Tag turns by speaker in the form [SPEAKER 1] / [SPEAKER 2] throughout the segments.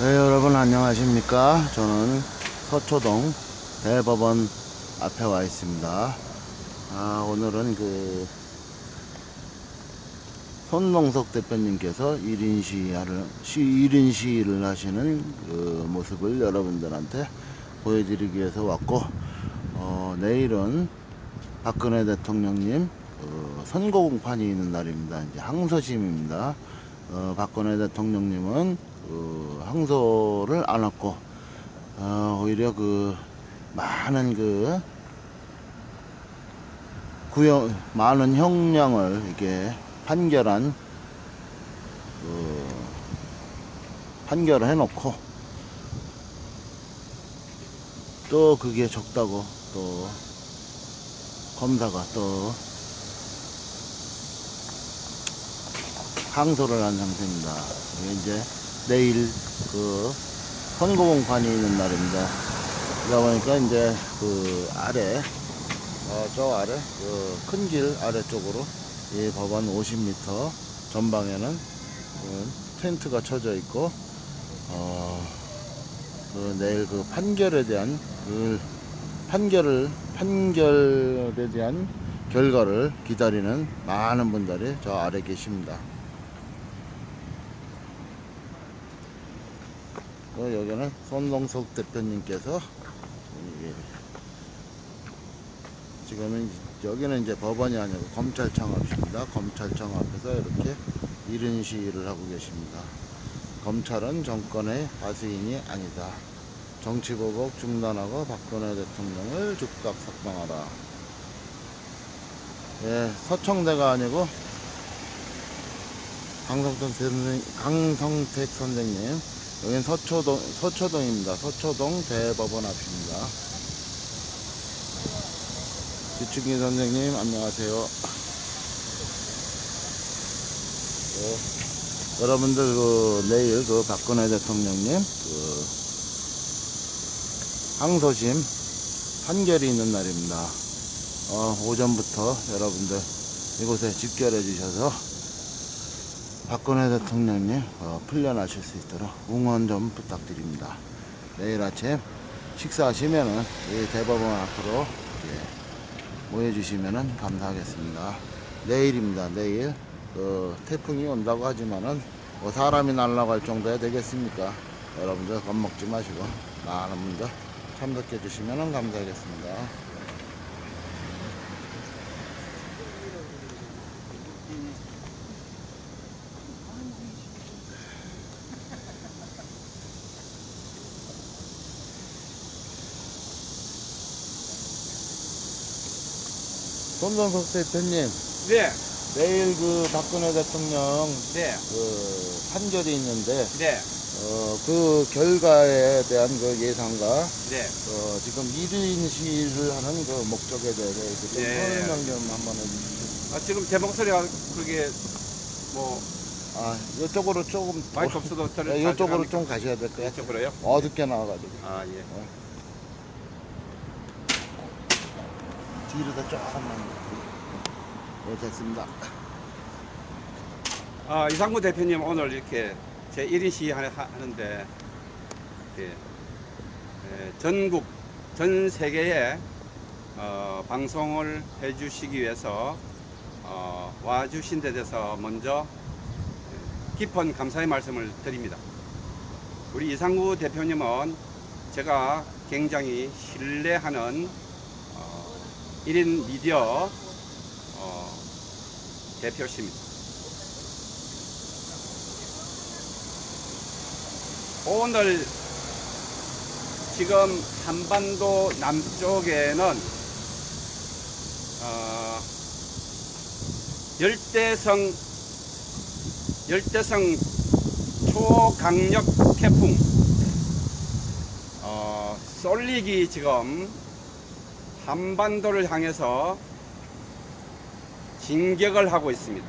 [SPEAKER 1] 네, 여러분 안녕하십니까. 저는 서초동 대법원 앞에 와 있습니다. 오늘은 손동석 대표님께서 1인 시위를 하시는 그 모습을 여러분들한테 보여드리기 위해서 왔고, 내일은 박근혜 대통령님 선거 공판이 있는 날입니다. 이제 항소심입니다. 박근혜 대통령님은 항소를 안 했고, 오히려 많은 형량을 이렇게 판결을 해놓고, 또 그게 적다고 또 검사가 또 항소를 한 상태입니다. 이게 이제 내일 선고 공판이 있는 날입니다. 그러다 보니까 이제 저 아래 큰 길 아래쪽으로 이 법원 50m 전방에는 텐트가 쳐져 있고, 내일 판결에 대한 판결에 대한 결과를 기다리는 많은 분들이 저 아래 계십니다. 여기는 손동석 대표님께서 지금은 여기는 이제 법원이 아니고 검찰청 앞입니다. 검찰청 앞에서 이렇게 1인 시위를 하고 계십니다. 검찰은 정권의 하수인이 아니다. 정치보복 중단하고 박근혜 대통령을 즉각 석방하라. 예, 서청대가 아니고 강성택 선생님, 여기는 서초동입니다. 서초동 대법원 앞입니다. 지충기 선생님 안녕하세요. 여러분들 내일 박근혜 대통령님 항소심 판결이 있는 날입니다. 오전부터 여러분들 이곳에 집결해 주셔서 박근혜 대통령님 풀려나실 수 있도록 응원 좀 부탁드립니다. 내일 아침 식사하시면은 이 대법원 앞으로 모여주시면은 감사하겠습니다. 내일입니다. 내일 태풍이 온다고 하지만은 사람이 날아갈 정도야 되겠습니까? 여러분들 겁먹지 마시고 많은 분들 참석해 주시면은 감사하겠습니다. 손동석 대표님,
[SPEAKER 2] 네,
[SPEAKER 1] 내일 박근혜 대통령
[SPEAKER 2] 네,
[SPEAKER 1] 판결이 있는데,
[SPEAKER 2] 네,
[SPEAKER 1] 그 결과에 대한 예상과
[SPEAKER 2] 네.
[SPEAKER 1] 지금 1인 시위를 하는 목적에 대해서 좀
[SPEAKER 2] 네.
[SPEAKER 1] 설명 좀 한번 해주시죠.
[SPEAKER 2] 지금 제 목소리가 그게
[SPEAKER 1] 이쪽으로 조금
[SPEAKER 2] 마이크 없어도
[SPEAKER 1] 이쪽으로 좀 가셔야 될 거예요.
[SPEAKER 2] 이쪽으로요?
[SPEAKER 1] 어둡게 나와가지고.
[SPEAKER 2] 예.
[SPEAKER 1] 뒤로 더 조금만. 네, 됐습니다.
[SPEAKER 2] 이상구 대표님 오늘 이렇게 제 1인 시위 하는데 이렇게 전국 전 세계에 방송을 해주시기 위해서 와주신 데 대해서 먼저 깊은 감사의 말씀을 드립니다. 우리 이상구 대표님은 제가 굉장히 신뢰하는 1인 미디어 대표십니다. 오늘 지금 한반도 남쪽에는 열대성 초강력 태풍 쏠릭이 지금 한반도를 향해서 진격을 하고 있습니다.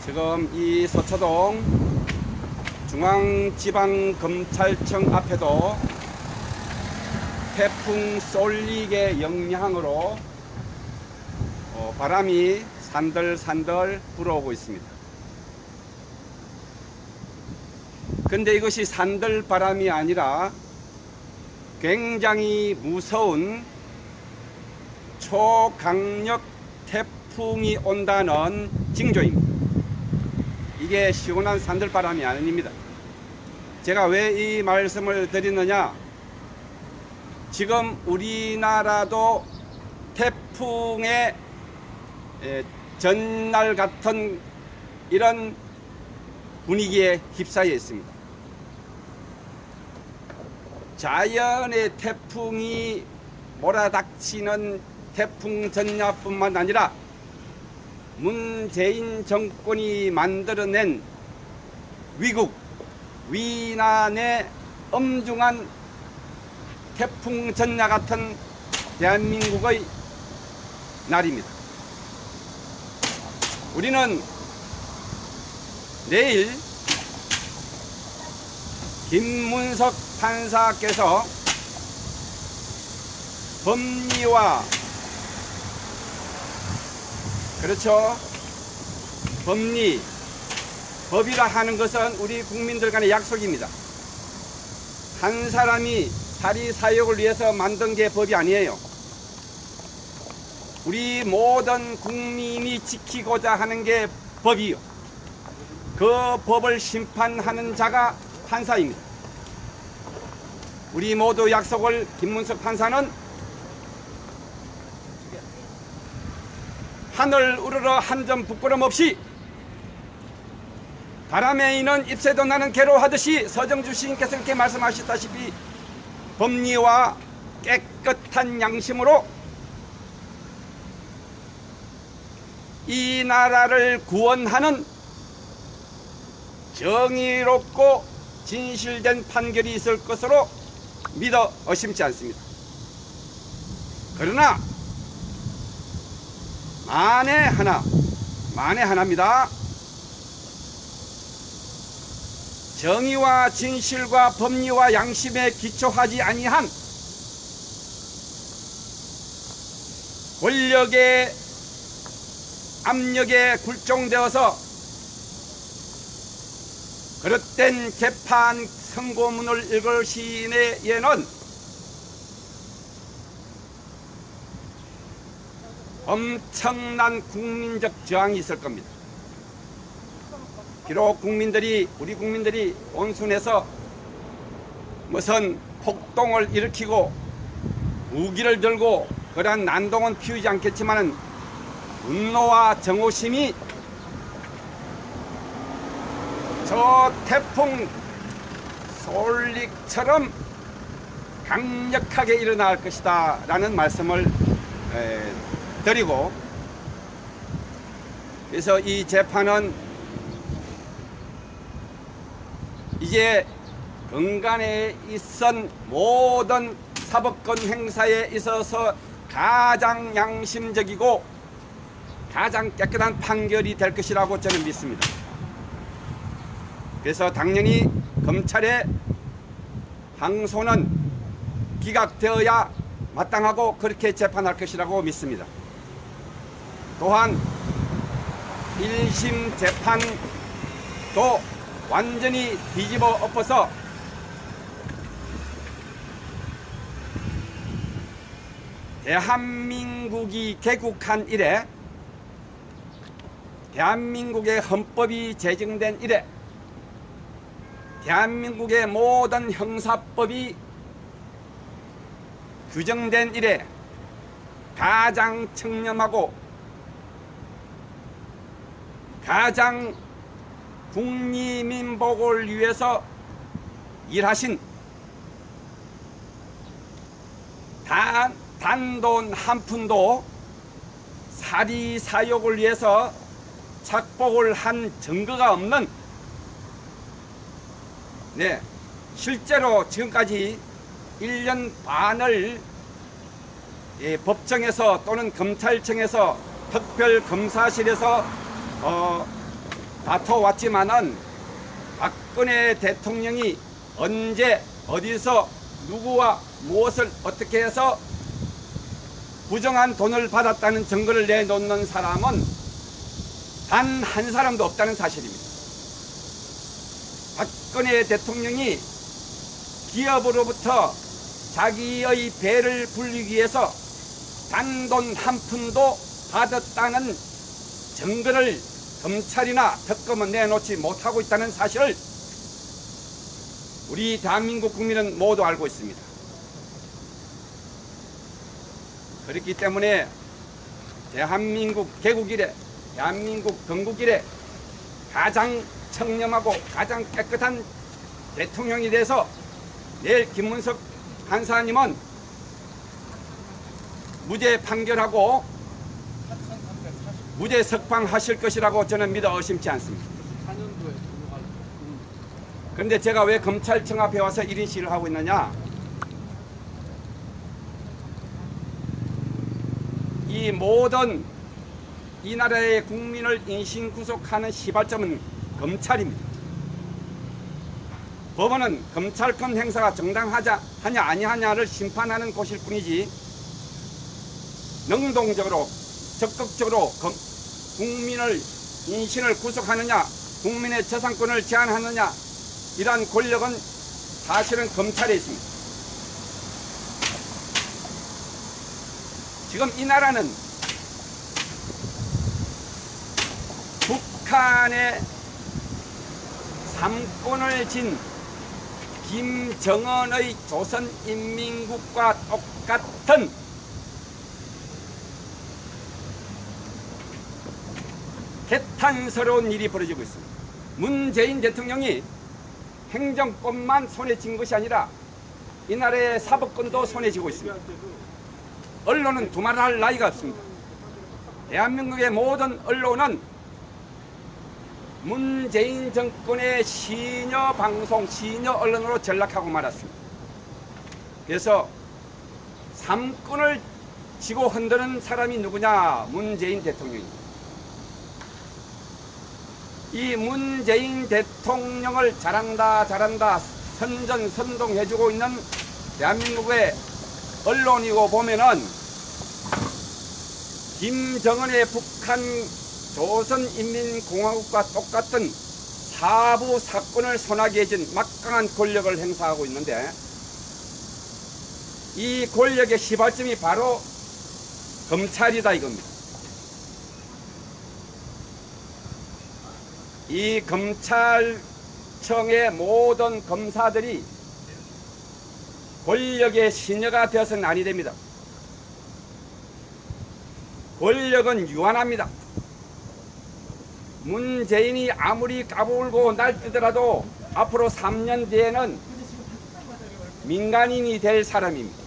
[SPEAKER 2] 지금 이 서초동 중앙지방검찰청 앞에도 태풍 쏠릭의 영향으로 바람이 산들산들 불어오고 있습니다. 근데 이것이 산들바람이 아니라 굉장히 무서운 초강력 태풍이 온다는 징조입니다. 이게 시원한 산들바람이 아닙니다. 제가 왜 이 말씀을 드리느냐, 지금 우리나라도 태풍의 전날 같은 이런 분위기에 휩싸여 있습니다. 자연의 태풍이 몰아닥치는 태풍 전야뿐만 아니라 문재인 정권이 만들어낸 위국, 위난의 엄중한 태풍 전야 같은 대한민국의 날입니다. 우리는 내일 김문석 판사께서 법리와, 그렇죠, 법리, 법이라 하는 것은 우리 국민들 간의 약속입니다. 한 사람이 사리사욕을 위해서 만든 게 법이 아니에요. 우리 모든 국민이 지키고자 하는 게 법이요. 그 법을 심판하는 자가 판사입니다. 우리 모두 약속을 김문석 판사는 하늘 우러러 한 점 부끄럼 없이 바람에 이는 잎새도 나는 괴로워하듯이 서정주 시인께서 이렇게 말씀하셨다시피 법리와 깨끗한 양심으로 이 나라를 구원하는 정의롭고 진실된 판결이 있을 것으로 믿어 의심치 않습니다. 그러나 만에 하나입니다. 정의와 진실과 법리와 양심에 기초하지 아니한 권력의 압력에 굴종되어서 그릇된 재판 선고문을 읽을 시에는 엄청난 국민적 저항이 있을 겁니다. 비록 우리 국민들이 온순해서 무슨 폭동을 일으키고 무기를 들고 그러한 난동은 피우지 않겠지만은 분노와 정오심이 저 태풍 솔릭처럼 강력하게 일어날 것이다 라는 말씀을 드리고, 그래서 이 재판은 이제 근간에 있은 모든 사법권 행사에 있어서 가장 양심적이고 가장 깨끗한 판결이 될 것이라고 저는 믿습니다. 그래서 당연히 검찰의 항소는 기각되어야 마땅하고 그렇게 재판할 것이라고 믿습니다. 또한 1심 재판도 완전히 뒤집어 엎어서 대한민국이 개국한 이래, 대한민국의 헌법이 제정된 이래, 대한민국의 모든 형사법이 규정된 이래 가장 청렴하고 가장 국민민복을 위해서 일하신 단돈 한 푼도 사리사욕을 위해서 착복을 한 증거가 없는, 실제로 지금까지 1년 반을 법정에서 또는 검찰청에서 특별검사실에서 다퉈왔지만은 박근혜 대통령이 언제 어디서 누구와 무엇을 어떻게 해서 부정한 돈을 받았다는 증거를 내놓는 사람은 단 한 사람도 없다는 사실입니다. 박근혜 대통령이 기업으로부터 자기의 배를 불리기 위해서 단돈 한 푼도 받았다는 증거를 검찰이나 특검은 내놓지 못하고 있다는 사실을 우리 대한민국 국민은 모두 알고 있습니다. 그렇기 때문에 대한민국 개국 이래, 대한민국 건국 이래 가장 청렴하고 가장 깨끗한 대통령이 돼서 내일 김문석 판사님은 무죄 판결하고 무죄 석방하실 것이라고 저는 믿어 의심치 않습니다. 그런데 제가 왜 검찰청 앞에 와서 1인 시위를 하고 있느냐? 이 모든 이 나라의 국민을 인신구속하는 시발점은 검찰입니다. 법원은 검찰권 행사가 정당하냐 아니하냐를 심판하는 곳일 뿐이지 능동적으로 적극적으로 국민을 인신을 구속하느냐 국민의 재산권을 제한하느냐 이러한 권력은 사실은 검찰에 있습니다. 지금 이 나라는 북한의 삼권을 진 김정은의 조선인민국과 똑같은 개탄스러운 일이 벌어지고 있습니다. 문재인 대통령이 행정권만 손에 쥔 것이 아니라 이 나라의 사법권도 손에 쥐고 있습니다. 언론은 두말할 나위가 없습니다. 대한민국의 모든 언론은 문재인 정권의 시녀 방송, 시녀 언론으로 전락하고 말았습니다. 그래서 삼권을 쥐고 흔드는 사람이 누구냐? 문재인 대통령입니다. 이 문재인 대통령을 잘한다 선전선동해주고 있는 대한민국의 언론이고 보면은 김정은의 북한 조선인민공화국과 똑같은 사부 사건을 손아귀에 쥔 막강한 권력을 행사하고 있는데 이 권력의 시발점이 바로 검찰이다 이겁니다. 이 검찰청의 모든 검사들이 권력의 시녀가 되어서는 아니 됩니다. 권력은 유한합니다. 문재인이 아무리 까불고 날뛰더라도 앞으로 3년 뒤에는 민간인이 될 사람입니다.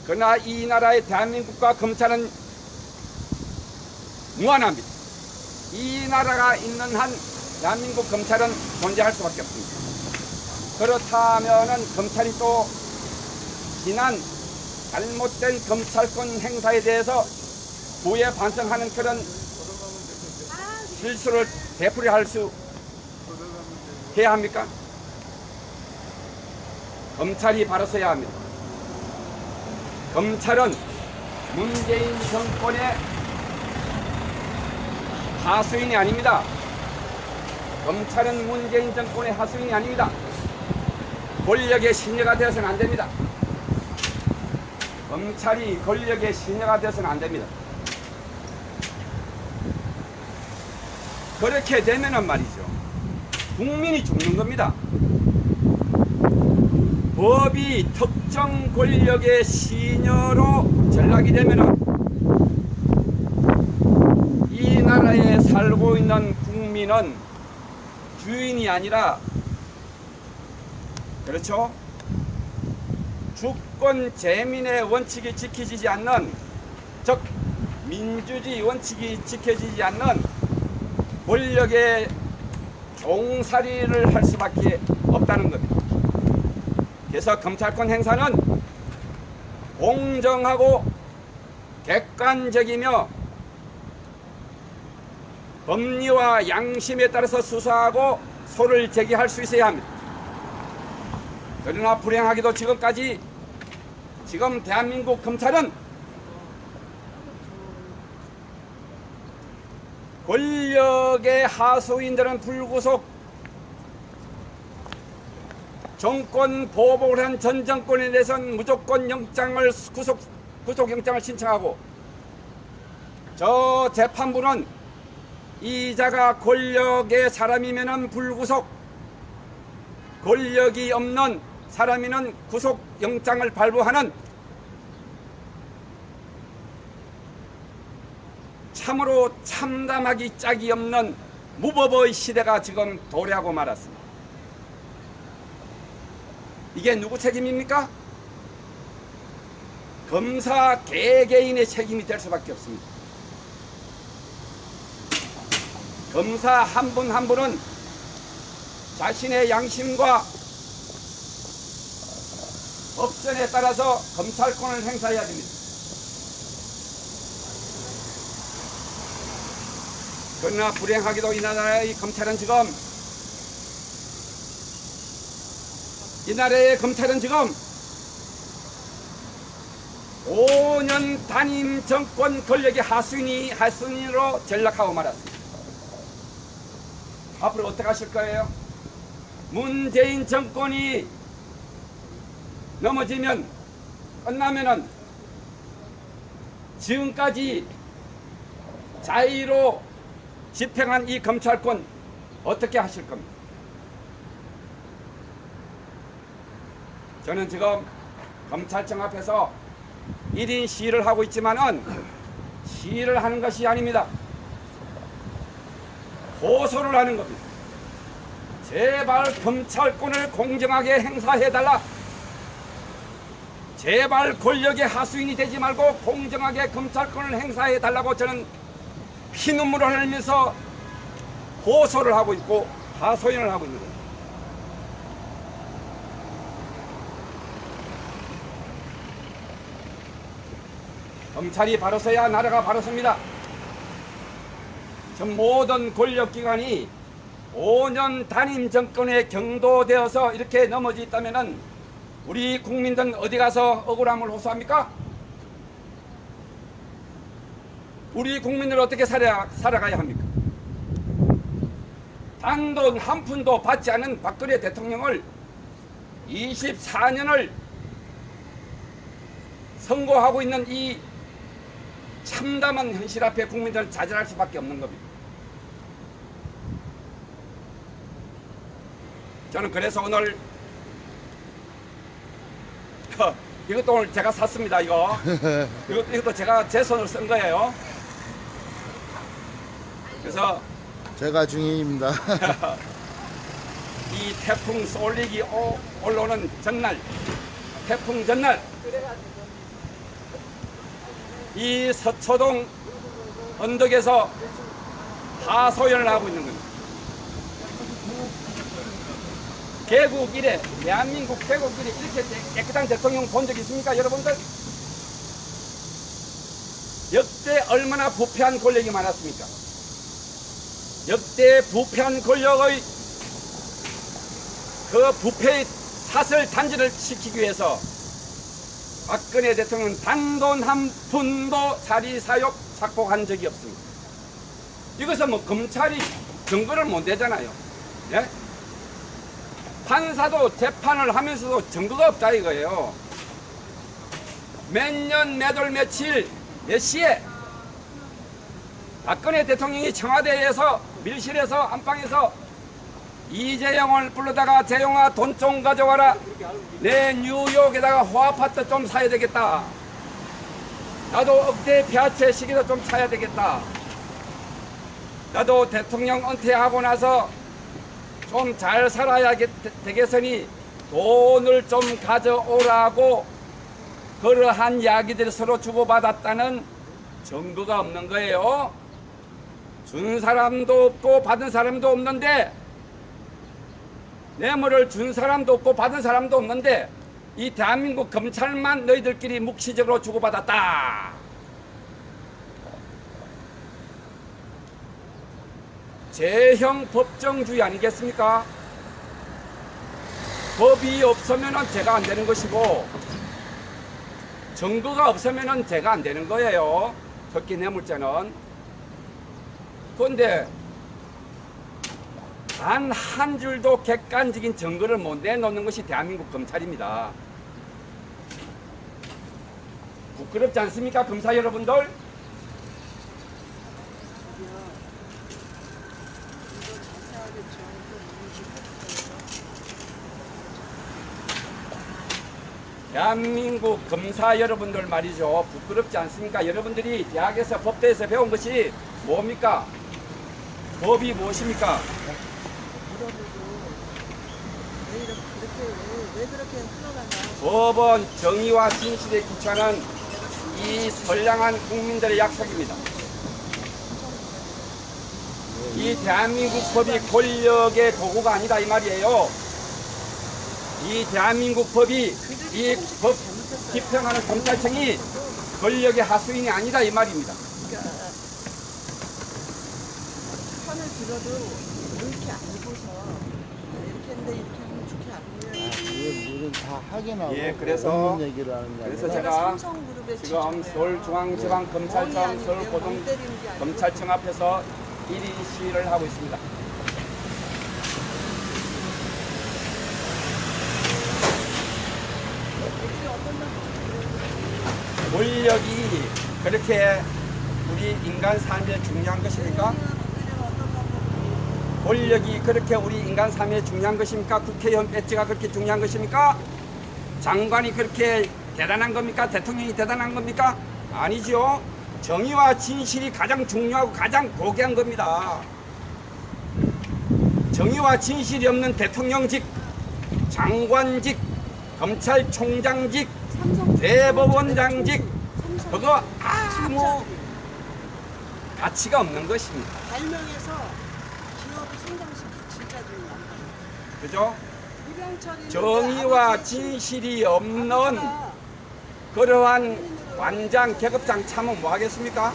[SPEAKER 2] 그러나 이 나라의 대한민국과 검찰은 무한합니다. 이 나라가 있는 한 대한민국 검찰은 존재할 수밖에 없습니다. 그렇다면은 검찰이 또 지난 잘못된 검찰권 행사에 대해서 후에 반성하는 그런 실수를 되풀이할 수 해야 합니까? 검찰이 바로 서야 합니다. 검찰은 문재인 정권의 하수인이 아닙니다. 검찰은 문재인 정권의 하수인이 아닙니다. 권력의 시녀가 되어서는 안 됩니다. 검찰이 권력의 시녀가 되어서는 안 됩니다. 그렇게 되면은 말이죠. 국민이 죽는 겁니다. 법이 특정 권력의 시녀로 전락이 되면은 이 나라에 살고 있는 국민은 주인이 아니라 그렇죠? 주권 재민의 원칙이 지켜지지 않는 즉 민주주의 원칙이 지켜지지 않는 권력의 종살이를 할 수밖에 없다는 겁니다. 그래서 검찰권 행사는 공정하고 객관적이며 법리와 양심에 따라서 수사하고 소를 제기할 수 있어야 합니다. 그러나 불행하게도 지금까지 지금 대한민국 검찰은 권력의 하수인들은 불구속 정권 보복을 한 전 정권에 대해서는 무조건 영장을 구속영장을 신청하고, 저 재판부는 이자가 권력의 사람이면은 불구속, 권력이 없는 사람이면 구속영장을 발부하는 참으로 참담하기 짝이 없는 무법의 시대가 지금 도래하고 말았습니다. 이게 누구 책임입니까? 검사 개개인의 책임이 될 수밖에 없습니다. 검사 한 분 한 분은 자신의 양심과 법전에 따라서 검찰권을 행사해야 됩니다. 그러나 불행하게도 이 나라의 검찰은 지금, 이 나라의 검찰은 지금 5년 단임 정권 권력의 하수인으로 전락하고 말았습니다. 앞으로 어떻게 하실 거예요? 문재인 정권이 넘어지면, 끝나면은 지금까지 자의로 집행한 이 검찰권 어떻게 하실 겁니까? 저는 지금 검찰청 앞에서 1인 시위를 하고 있지만은 시위를 하는 것이 아닙니다. 호소를 하는 겁니다. 제발 검찰권을 공정하게 행사해달라. 제발 권력의 하수인이 되지 말고 공정하게 검찰권을 행사해달라고 저는 피눈물을 흘리면서 호소를 하고 있고 하소연을 하고 있는 겁니다. 검찰이 바로 서야 나라가 바로 섭니다. 전 모든 권력기관이 5년 단임 정권에 경도되어서 이렇게 넘어져 있다면은 우리 국민들은 어디 가서 억울함을 호소합니까? 우리 국민들 어떻게 살아가야 합니까? 단돈 한 푼도 받지 않은 박근혜 대통령을 24년을 선고하고 있는 이 참담한 현실 앞에 국민들은 자절할 수밖에 없는 겁니다. 저는 그래서 오늘 이것도 오늘 제가 샀습니다. 이것도 제가 제 손으로 쓴 거예요. 그래서
[SPEAKER 1] 제가 증인입니다.
[SPEAKER 2] 이 태풍 쏠리기 올라오는 전날, 태풍 전날 이 서초동 언덕에서 하소연을 하고 있는 겁니다. 개국 이래, 대한민국 개국 이래 이렇게 깨끗한 대통령 본 적 있습니까, 여러분들? 역대 얼마나 부패한 권력이 많았습니까? 역대 부패한 권력의 그 부패의 사슬 단지를 시키기 위해서 박근혜 대통령은 단돈 한 푼도 사리사욕 착복한 적이 없습니다. 이것은 뭐 검찰이 증거를 못 내잖아요. 예? 판사도 재판을 하면서도 증거가 없다 이거예요. 몇 년, 몇 월, 며칠, 몇 시에 박근혜 대통령이 청와대에서 밀실에서 안방에서 이재용을 불러다가 재용아 돈 좀 가져와라. 내 뉴욕에다가 호아파트 좀 사야 되겠다. 나도 억대 폐하체 시계도 좀 사야 되겠다. 나도 대통령 은퇴하고 나서 좀 잘 살아야 되겠으니 돈을 좀 가져오라고 그러한 이야기들을 서로 주고받았다는 증거가 없는 거예요. 준 사람도 없고 받은 사람도 없는데, 뇌물을 준 사람도 없고 받은 사람도 없는데 이 대한민국 검찰만 너희들끼리 묵시적으로 주고받았다. 제형 법정주의 아니겠습니까? 법이 없으면 제가 안 되는 것이고 증거가 없으면 제가 안 되는 거예요. 특히 뇌물죄는. 그런데 단 한 줄도 객관적인 증거를 못 내놓는 것이 대한민국 검찰입니다. 부끄럽지 않습니까, 검사 여러분들? 대한민국 검사 여러분들 말이죠. 부끄럽지 않습니까? 여러분들이 대학에서 법대에서 배운 것이 뭡니까? 법이 무엇입니까?
[SPEAKER 3] 왜 그렇게 흘러가나?
[SPEAKER 2] 법은 정의와 진실에 기초하는 이 선량한 국민들의 약속입니다. 이 대한민국 법이 권력의 도구가 아니다 이 말이에요. 이 대한민국 법이 이 법 집행하는 검찰청이 권력의 하수인이 아니다 이 말입니다.
[SPEAKER 3] 그러니까 편을 들어도 이렇게 안 보서 이렇게 했는데 이렇게 하면 좋게 안 보여요.
[SPEAKER 1] 우리는 다 확인하고
[SPEAKER 2] 예, 그래서-
[SPEAKER 1] 없는 얘기를 하는 게
[SPEAKER 2] 그래서
[SPEAKER 1] 아니라
[SPEAKER 2] 제가
[SPEAKER 3] 삼성그룹의
[SPEAKER 2] 지금
[SPEAKER 3] 지주예요.
[SPEAKER 2] 서울중앙지방검찰청
[SPEAKER 3] 멍이 아니고요. 멍
[SPEAKER 2] 서울고등
[SPEAKER 3] 때리는 게 아니고.
[SPEAKER 2] 검찰청 앞에서 1인 시위를 하고 있습니다. 권력이 그렇게 우리 인간 삶에 중요한 것입니까? 권력이 그렇게 우리 인간 삶에 중요한 것입니까? 국회의원 배지가 그렇게 중요한 것입니까? 장관이 그렇게 대단한 겁니까? 대통령이 대단한 겁니까? 아니죠. 정의와 진실이 가장 중요하고 가장 고귀한 겁니다. 정의와 진실이 없는 대통령직, 장관직, 검찰총장직, 대법원장직, 그거 아무 가치가 없는 것입니다.
[SPEAKER 3] 발명해서 기업을 성장시키 진짜 중요한
[SPEAKER 2] 그죠?
[SPEAKER 3] 이병철이
[SPEAKER 2] 정의와 진실이 없는 그러한 관장, 계급장 참은 뭐 하겠습니까?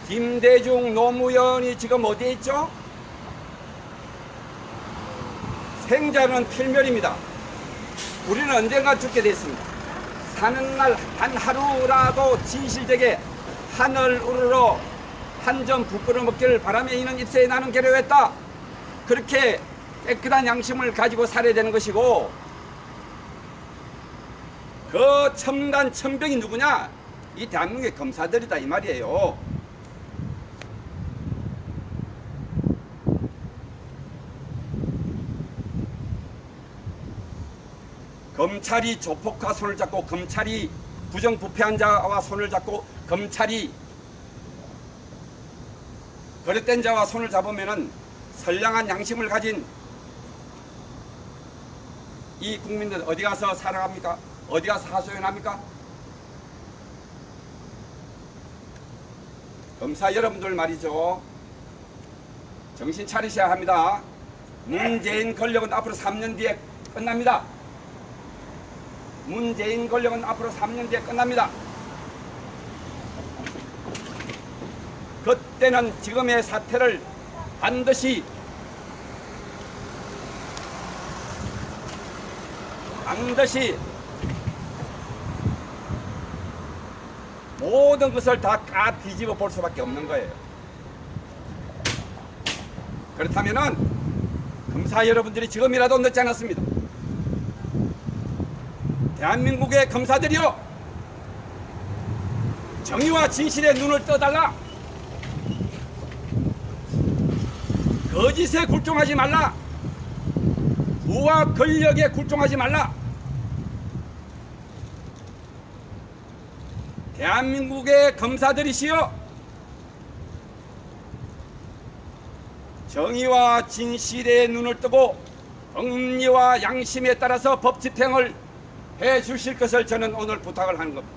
[SPEAKER 2] 김대중 노무현이 지금 어디에 있죠? 생자는 필멸입니다. 우리는 언젠가 죽게 됐습니다. 사는 날 단 하루라도 진실되게 하늘 우러러 한 점 부끄러 먹기를 바라며 이는 입새에 나는 괴로웠다. 그렇게 깨끗한 양심을 가지고 살아야 되는 것이고, 그 첨단 천병이 누구냐? 이 대한민국의 검사들이다 이 말이에요. 검찰이 조폭과 손을 잡고, 검찰이 부정부패한 자와 손을 잡고, 검찰이 거릇된 자와 손을 잡으면은 선량한 양심을 가진 이 국민들 어디 가서 살아갑니까? 어디 가서 하소연합니까? 검사 여러분들 말이죠. 정신 차리셔야 합니다. 문재인 권력은 앞으로 3년 뒤에 끝납니다. 문재인 권력은 앞으로 3년 뒤에 끝납니다. 그때는 지금의 사태를 반드시 모든 것을 다 뒤집어 볼 수밖에 없는 거예요. 그렇다면은 검사 여러분들이 지금이라도 늦지 않았습니다. 대한민국의 검사들이요, 정의와 진실의 눈을 떠달라. 거짓에 굴종하지 말라. 부와 권력에 굴종하지 말라. 대한민국의 검사들이시여, 정의와 진실의 눈을 뜨고 법리와 양심에 따라서 법 집행을 해 주실 것을 저는 오늘 부탁을 하는 겁니다.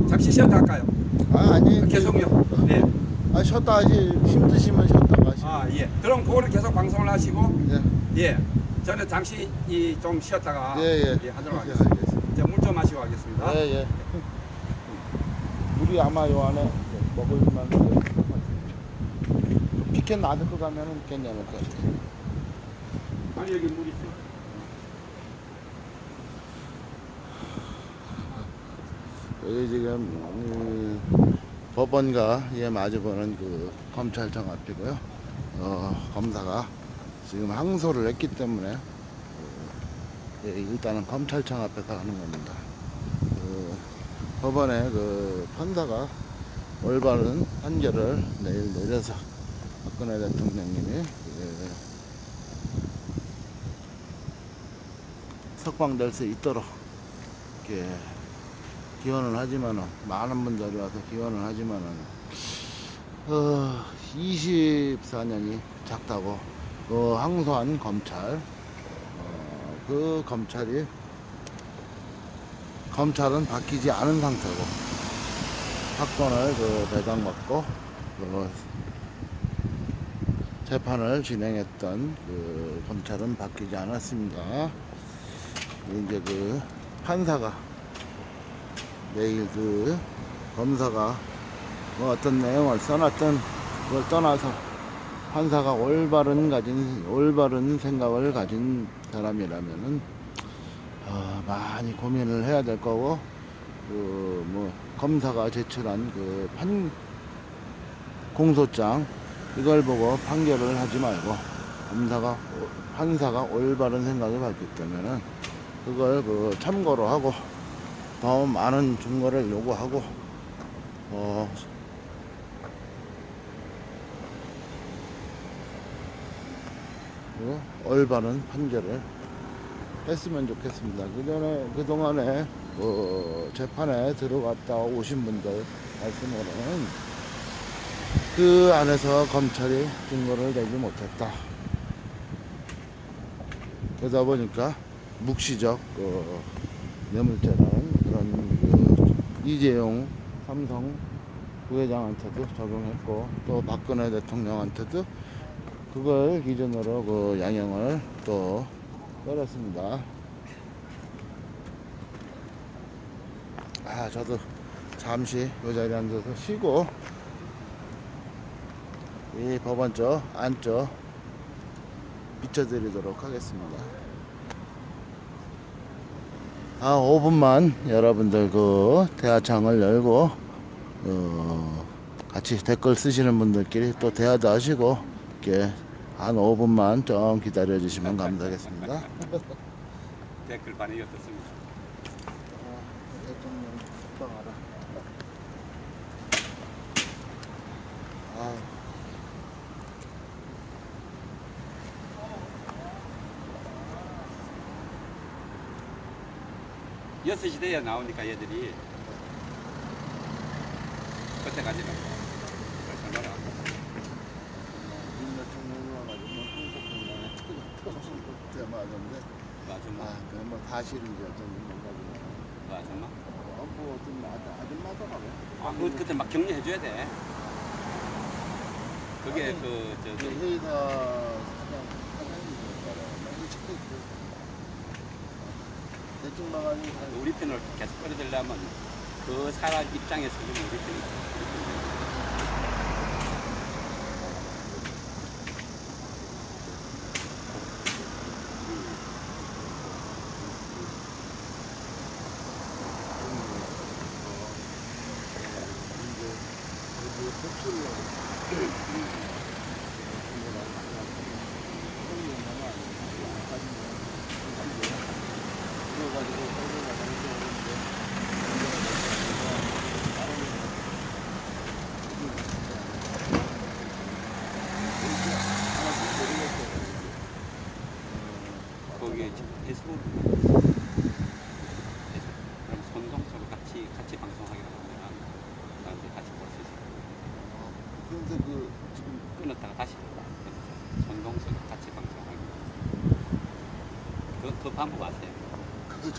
[SPEAKER 2] 잠시 쉬었다 할까요?
[SPEAKER 1] 아니
[SPEAKER 2] 계속요. 네.
[SPEAKER 1] 쉬었다 하지. 힘드시면 쉬었다가 하시고.
[SPEAKER 2] 예. 그럼 그거를 계속 방송을 하시고,
[SPEAKER 1] 예.
[SPEAKER 2] 예. 저는 잠시 좀 쉬었다가
[SPEAKER 1] 예.
[SPEAKER 2] 하도록 하겠습니다. 이제 물 좀 마시고 가겠습니다.
[SPEAKER 1] 예. 물이 아마 요 안에 먹을 만한 피켓 놔두고 가면은 괜찮을 것 같아요.
[SPEAKER 2] 아니 여기 물 있어.
[SPEAKER 1] 여기 지금 법원과 예 마주보는 그 검찰청 앞이고요. 검사가 지금 항소를 했기 때문에 예, 일단은 검찰청 앞에 가는 겁니다. 법원의 그 판사가 올바른 판결을 내일 내려서 박근혜 대통령님이 석방될 수 있도록 이렇게 기원을 하지만은, 많은 분들이 와서 기원을 하지만은 24년이 작다고 그 항소한 검찰, 그 검찰은 바뀌지 않은 상태고, 사건을 배당받고 재판을 진행했던 그 검찰은 바뀌지 않았습니다. 이제 그 판사가 내일 그 검사가 뭐 어떤 내용을 써놨던 그걸 떠나서 판사가 올바른 생각을 가진 사람이라면은 많이 고민을 해야 될 거고, 뭐 검사가 제출한 그 공소장 이걸 보고 판결을 하지 말고 판사가 올바른 생각을 갖기 때문에 그걸 참고로 하고 더 많은 증거를 요구하고 올바른 판결을 했으면 좋겠습니다. 그동안에 재판에 들어갔다 오신 분들 말씀으로는 그 안에서 검찰이 증거를 내지 못했다. 그러다 보니까 묵시적 뇌물죄라는 그런 이재용 삼성 부회장한테도 적용했고, 또 박근혜 대통령한테도 그걸 기준으로 양형을 또 때렸습니다. 저도 잠시 이 자리에 앉아서 쉬고 이 법원 쪽 안쪽 비춰드리도록 하겠습니다. 5분만 여러분들 대화창을 열고 같이 댓글 쓰시는 분들끼리 또 대화도 하시고 이렇게 한 5분만 좀 기다려 주시면 감사하겠습니다.
[SPEAKER 2] 댓글 반응이 어떻습니까?
[SPEAKER 1] 대통령 석방하라.
[SPEAKER 2] 6시 돼야 나오니까 얘들이 그때 가지 말고 얼마나
[SPEAKER 1] 그냥 뭐 사실인지 어쩐지 몰라도
[SPEAKER 2] 아줌마?
[SPEAKER 1] 뭐 어떤 아줌마더라고요.
[SPEAKER 2] 그때 막 격려해줘야 돼. 그게
[SPEAKER 1] 회의사 그냥 사장님이니까 대충 막아니
[SPEAKER 2] 우리 편을 계속 끌어들려면 그 사람 입장에서 좀 우리 편이 거기에 페이스북 그럼 손동서로 같이 방송하기로 하면 나한테 같이 볼 수 있어.
[SPEAKER 1] 그런데 지금
[SPEAKER 2] 끊었다가 다시 손동서로 같이 방송하기. 그 방법 아세요?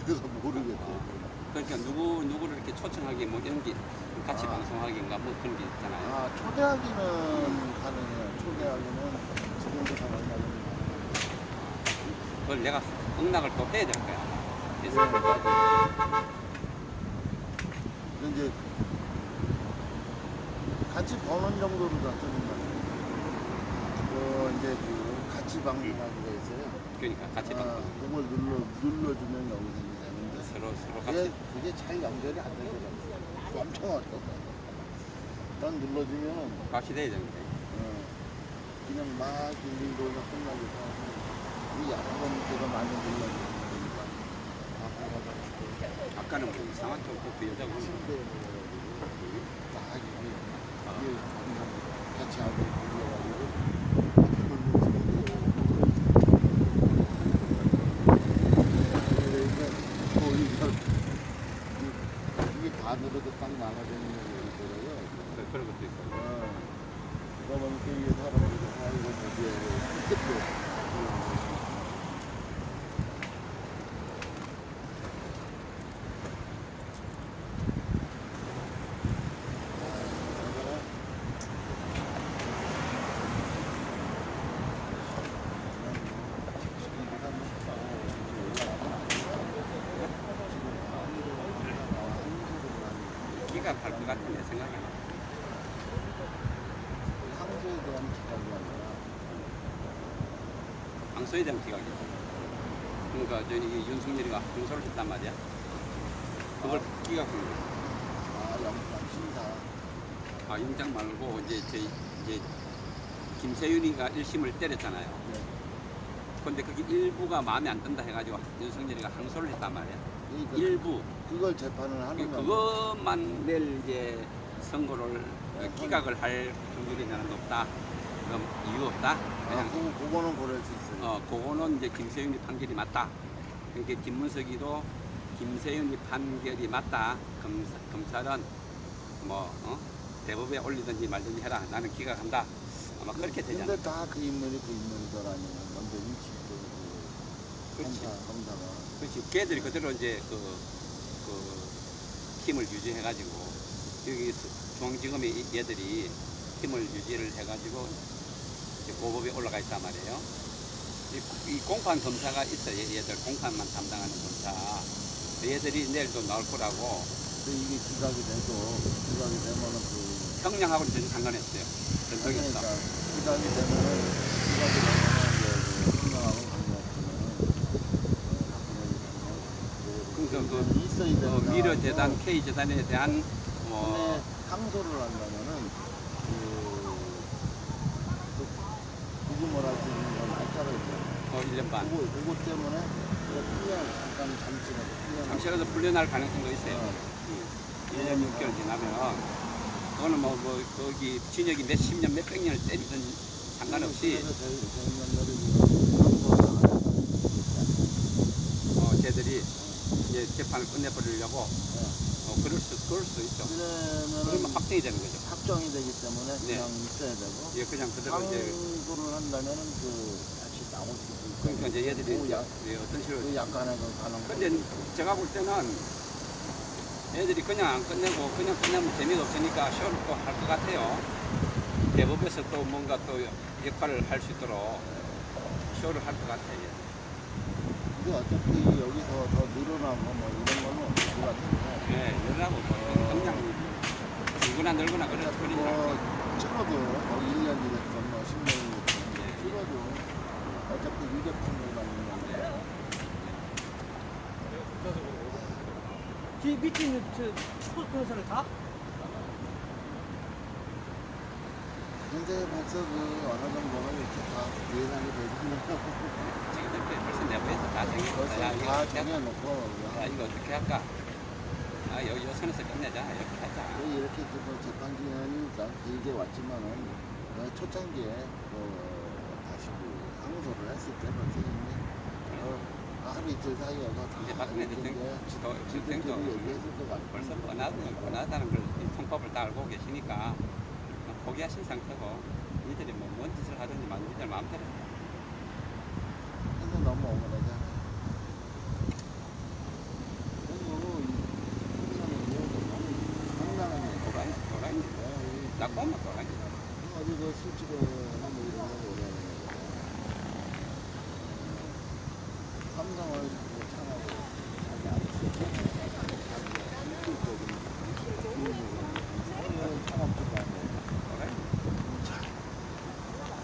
[SPEAKER 1] 그래서 모르겠어요.
[SPEAKER 2] 그러니까 누구를 이렇게 초청하기 뭐 이런 게 같이 방송하기인가 뭐 그런 게 있잖아요.
[SPEAKER 1] 초대하기는 가능해요. 초대하기는 지금도 가능하거든요.
[SPEAKER 2] 그걸 내가 응낙을 또 해야 될 거야. 그래서
[SPEAKER 1] 이제 같이 보는 정도로 다 쓰는 거예요. 이제 같이 방송하기가 있어요.
[SPEAKER 2] 그러니까 같이 방송.
[SPEAKER 1] 그걸 눌러주면 여기서 되는데.
[SPEAKER 2] 서로 서로
[SPEAKER 1] 그게,
[SPEAKER 2] 같이
[SPEAKER 1] 그게 잘 연결이 안 되더라고. 엄청 어렵다. 난 눌러주면
[SPEAKER 2] 같이 돼야 되는데.
[SPEAKER 1] 그냥 막 딜링도가 끝나기도 하고 이 약간 제가 많이 눌러주니까
[SPEAKER 2] 아까는 뭐 이상한 그 여자가
[SPEAKER 1] 침대에 누워가지고 딱 이게 같이 하고 눌러가지고 이게 반으로도 딱 나눠지는 게 있더라고요.
[SPEAKER 2] 그런 것도 있고.
[SPEAKER 1] 그러면 그 위에 사람들이 아이고 뭐지 끝도
[SPEAKER 2] 기가 갈 것 같은 내 생각에.
[SPEAKER 1] 항소에 대한 기각이 아니라
[SPEAKER 2] 항소에 대한 기각이죠. 그러니까 저기 윤석열이가 항소를 했단 말이야. 그걸 기각한 거야.
[SPEAKER 1] 영장 심사
[SPEAKER 2] 영장 말고 이제 김세윤이가 1심을 때렸잖아요. 근데 그게 일부가 마음에 안 든다 해가지고 윤석열이가 항소를 했단 말이야.
[SPEAKER 1] 그러니까
[SPEAKER 2] 일부.
[SPEAKER 1] 그걸 재판을 하는 거
[SPEAKER 2] 그것만 내일 이제 선고를 기각을 할 확률이 나는 높다. 그럼 이유 없다. 그냥
[SPEAKER 1] 그거는 고려할 수 있어요.
[SPEAKER 2] 그거는 이제 김세윤이 판결이 맞다. 그러니까 김문석이도 김세윤이 판결이 맞다. 검찰은 대법에 올리든지 말든지 해라. 나는 기각한다. 아마 그렇게 되잖아.
[SPEAKER 1] 근데 다 그 인물이 그 인물이더라니. 먼저 일치도
[SPEAKER 2] 그렇지.
[SPEAKER 1] 검사가.
[SPEAKER 2] 그렇지. 걔들이 그대로 이제 그 팀을 유지해가지고 여기 중앙지검의 얘들이 팀을 유지를 해가지고 이제 고법에 올라가 있단 말이에요. 이 공판 검사가 있어요. 얘들 공판만 담당하는 검사. 얘들이 내일도 나올 거라고.
[SPEAKER 1] 근데 이게 기각이 되면은 그
[SPEAKER 2] 형량하고는 전혀 상관없어요. 전적이 없어.
[SPEAKER 1] 그러니까 기각이 되면은 이제 그 형량하고
[SPEAKER 2] 그러니까
[SPEAKER 1] 있어야 되는
[SPEAKER 2] 미르 재단, K 재단에 대한
[SPEAKER 1] 근데 항소를 한다면은 구금을 할 수 있는 건 날짜가 있잖아요.
[SPEAKER 2] 1년 반.
[SPEAKER 1] 그거 때문에 풀려 잠깐
[SPEAKER 2] 잠시라도 풀려날 가능성도 있어요. 1년 6개월 지나면 그거는 거기 징역이 몇십 년, 몇백 년을 때리든 상관없이 쟤들이 이제 재판을 끝내버리려고 그럴 수도 있죠. 그러면 확정이 되는 거죠.
[SPEAKER 1] 확정이 되기 때문에 그냥 있어야 되고
[SPEAKER 2] 예, 그냥 그대로 이제
[SPEAKER 1] 항소를 한다면은 다시 나올 수도 있고
[SPEAKER 2] 그러니까 이제 얘들이 어떤 식으로
[SPEAKER 1] 약간의 그 가능성.
[SPEAKER 2] 근데 제가 볼 때는 애들이 그냥 안 끝내고 그냥 끝내면 재미가 없으니까 쇼를 또 할 것 같아요. 대법에서 또 뭔가 또 역할을 할 수 있도록 쇼를 할 것 같아요.
[SPEAKER 1] 근데 어차피 여기서 더 늘어나고 뭐 이런 거는 없을 것 같은데.
[SPEAKER 2] 네, 늘어나고 그냥 늙거나 그런 소리니까.
[SPEAKER 1] 찍어도 1년이 됐건 뭐 10년이 됐건 찍어도 어차피 유죄 판결 받는 건데.
[SPEAKER 4] 뒤 밑에 있는 소스를 다?
[SPEAKER 1] 근데 벌써 그 어느 정도는 이렇게 다 예상이 되기는
[SPEAKER 2] 지금 이렇게 벌써 내부에서 다 정해놓고 야, 이거
[SPEAKER 1] 다
[SPEAKER 2] 어떻게 할까?
[SPEAKER 1] 정해놓고
[SPEAKER 2] 야, 이거 어떻게 할까? 여기 선에서 끝내자. 이렇게 하자.
[SPEAKER 1] 이렇게 재판 기간이 길게 왔지만은 초창기에 다시 항소를 했을 때 벌써 이미 하루 이틀 사이에서
[SPEAKER 2] 이제
[SPEAKER 1] 다
[SPEAKER 2] 박근혜 대통령도
[SPEAKER 1] 얘기했을 것 같아요.
[SPEAKER 2] 벌써 뻔하다는 걸 통법을 다 알고 계시니까 포기하신 상태고 니들이 뭔 짓을 하든지 니들 마음대로 해.
[SPEAKER 1] 근데 너무 억울하잖아. 그리고 상당히
[SPEAKER 2] 도라이. 낙고만 도라이.
[SPEAKER 1] 어디 그 술집에 뭐 이런 거 오래 삼성을 창하고 자기 아버지 창업주가
[SPEAKER 2] 도라이.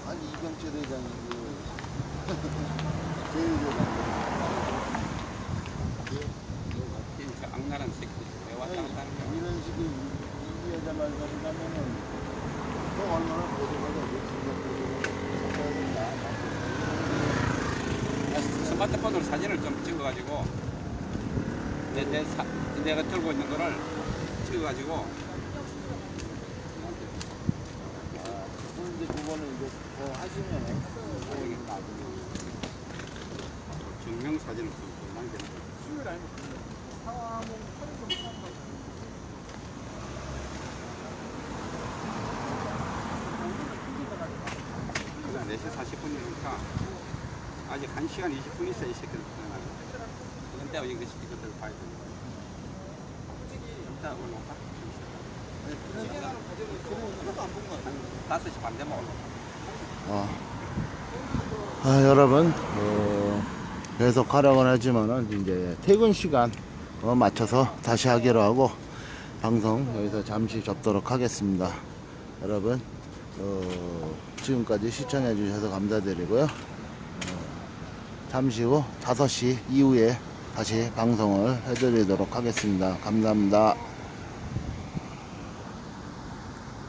[SPEAKER 1] 아니 이병철 회장이 제일 대장 이 여자 말씀이라면은 또 얼마나
[SPEAKER 2] 스마트폰으로 사진을 좀 찍어가지고 내가 들고 있는 거를 찍어가지고
[SPEAKER 1] 이제 그거는 이제 더 하시면은
[SPEAKER 2] 증명 사진을 좀 남기는 거.
[SPEAKER 4] 수요일 아니면 상암은 편의점
[SPEAKER 2] 그냥 4시 40분이니까 아직 1시간 20분 있어야 이 새끼들 태어나요. 근데 이것들 봐야 되는 거예요. 일단 올라올까? 5시 반 되면 올라올까?
[SPEAKER 1] 여러분 계속 하려고 하지만은 이제 퇴근 시간 맞춰서 다시 하기로 하고 방송 여기서 잠시 접도록 하겠습니다. 여러분 지금까지 시청해 주셔서 감사드리고요. 잠시 후 5시 이후에 다시 방송을 해드리도록 하겠습니다. 감사합니다.